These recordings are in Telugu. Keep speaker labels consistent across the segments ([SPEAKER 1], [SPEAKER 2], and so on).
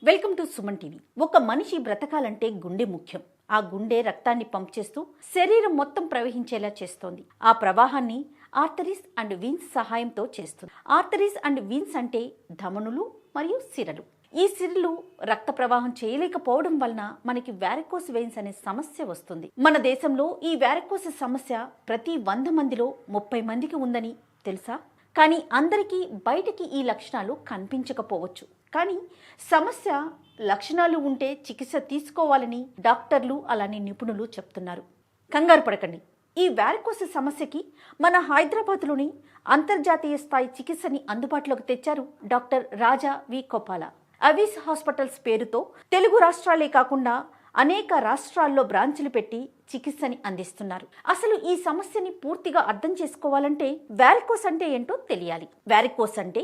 [SPEAKER 1] Welcome to Suman TV. ఒక మనిషి బ్రతకాలంటే గుండె ముఖ్యం. ఆ గుండె రక్తాన్ని పంప్ చేస్తూ శరీరం మొత్తం ప్రవహించేలా చేస్తోంది. ఆ ప్రవాహాన్ని ఆర్టరీస్ అండ్ వీన్స్ సహాయంతో చేస్తుంది. ఆర్టరీస్ అండ్ వీన్స్ అంటే ధమనులు మరియు సిరలు. ఈ సిరలు రక్త ప్రవాహం చేయలేకపోవడం వలన మనకి వ్యారికోస్ వెయిన్స్ అనే సమస్య వస్తుంది. మన దేశంలో ఈ వ్యారికోస్ సమస్య ప్రతి 100 మందిలో 30 మందికి ఉందని తెలుసా? కానీ అందరికీ బయటికి ఈ లక్షణాలు కనిపించకపోవచ్చు. కానీ సమస్య లక్షణాలు ఉంటే చికిత్స తీసుకోవాలని డాక్టర్లు అలానే నిపుణులు చెప్తున్నారు. కంగారు పడకండి. ఈ వ్యారికోస్ సమస్యకి మన హైదరాబాద్లోని అంతర్జాతీయ స్థాయి చికిత్సని అందుబాటులోకి తెచ్చారు డాక్టర్ రాజా వి కొపాల. అవీస్ హాస్పిటల్స్ పేరుతో తెలుగు రాష్ట్రాలే కాకుండా అనేక రాష్ట్రాల్లో బ్రాంచులు పెట్టి చికిత్సని అందిస్తున్నారు. అసలు ఈ సమస్యని పూర్తిగా అర్థం చేసుకోవాలంటే వ్యారికోస్ అంటే ఏంటో తెలియాలి. వ్యారికోస్ అంటే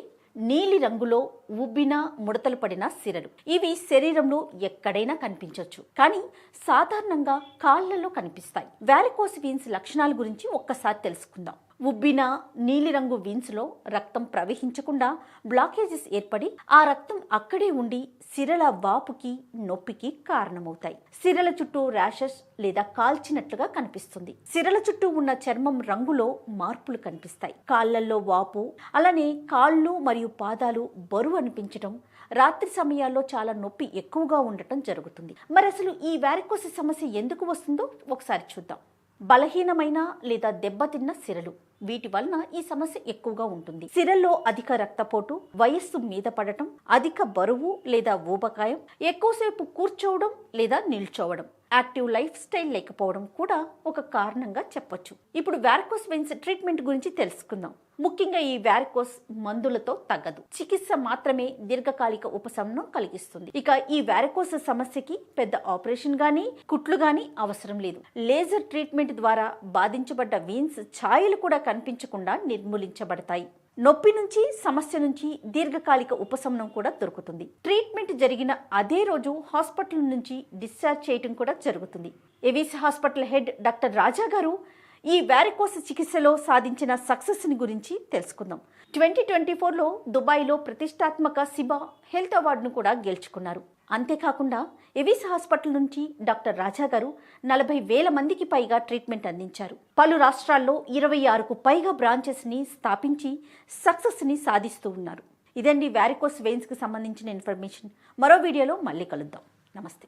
[SPEAKER 1] నీలి రంగులో ఉబ్బిన ముడతలు పడిన సిరలు. ఇవి శరీరంలో ఎక్కడైనా కనిపించవచ్చు, కానీ సాధారణంగా కాళ్లలో కనిపిస్తాయి. వ్యారికోస్ వీన్స్ లక్షణాల గురించి ఒక్కసారి తెలుసుకుందాం. ఉబ్బిన నీలిరంగు వీన్స్ లో రక్తం ప్రవహించకుండా బ్లాకేజెస్ ఏర్పడి ఆ రక్తం అక్కడే ఉండి సిరల వాపుకి నొప్పికి కారణమవుతాయి. సిరల చుట్టూ ర్యాషెస్ లేదా కాల్చినట్లుగా కనిపిస్తుంది. సిరల చుట్టూ ఉన్న చర్మం రంగులో మార్పులు కనిపిస్తాయి. కాళ్లల్లో వాపు, అలానే కాళ్ళు మరియు పాదాలు బరువు అనిపించడం, రాత్రి సమయాల్లో చాలా నొప్పి ఎక్కువగా ఉండటం జరుగుతుంది. మరి అసలు ఈ వ్యారికోస్ సమస్య ఎందుకు వస్తుందో ఒకసారి చూద్దాం. బలహీనమైన లేదా దెబ్బతిన్న సిరలు, వీటి వలన ఈ సమస్య ఎక్కువగా ఉంటుంది. సిరల్లో అధిక రక్తపోటు, వయస్సు మీద పడటం, అధిక బరువు లేదా ఊబకాయం, ఎక్కువసేపు కూర్చోవడం లేదా నిల్చోవడం, యాక్టివ్ లైఫ్ స్టైల్ లేకపోవడం కూడా ఒక కారణంగా చెప్పొచ్చు. ఇప్పుడు వ్యారికోస్ వెయిన్స్ ట్రీట్మెంట్ గురించి తెలుసుకుందాం. ముఖ్యంగా ఈ వ్యారికోస్ మందులతో తగ్గదు. చికిత్స మాత్రమే దీర్ఘకాలిక ఉపశమనం కలిగిస్తుంది. ఇక ఈ వ్యారికోస్ సమస్యకి పెద్ద ఆపరేషన్ గానీ కుట్లు గానీ అవసరం లేదు. లేజర్ ట్రీట్మెంట్ ద్వారా బాధించబడ్డ వీన్స్ ఛాయలు కూడా కనిపించకుండా నిర్మూలించబడతాయి. నొప్పి నుంచి, సమస్య నుంచి దీర్ఘకాలిక ఉపశమనం కూడా దొరుకుతుంది. ట్రీట్మెంట్ జరిగిన అదే రోజు హాస్పిటల్ నుంచి డిశ్చార్జ్ చేయడం కూడా జరుగుతుంది. ఎవిస్ హాస్పిటల్ హెడ్ డాక్టర్ రాజా గారు ఈ వ్యారికోస్ చికిత్సలో సాధించిన సక్సెస్ ని గురించి తెలుసుకుందాం. 2024లో దుబాయ్లో ప్రతిష్టాత్మక సిబా హెల్త్ అవార్డును కూడా గెలుచుకున్నారు. అంతేకాకుండా ఎవిస్ హాస్పిటల్ నుంచి డాక్టర్ రాజా గారు 40,000 మందికి పైగా ట్రీట్మెంట్ అందించారు. పలు రాష్ట్రాల్లో 26కు పైగా బ్రాంచెస్ ని స్థాపించి సక్సెస్ ని సాధిస్తూ ఉన్నారు. ఇదండి వ్యారికోస్ వెయిన్స్ కి సంబంధించిన ఇన్ఫర్మేషన్. మరో వీడియోలో మళ్ళీ కలుద్దాం. నమస్తే.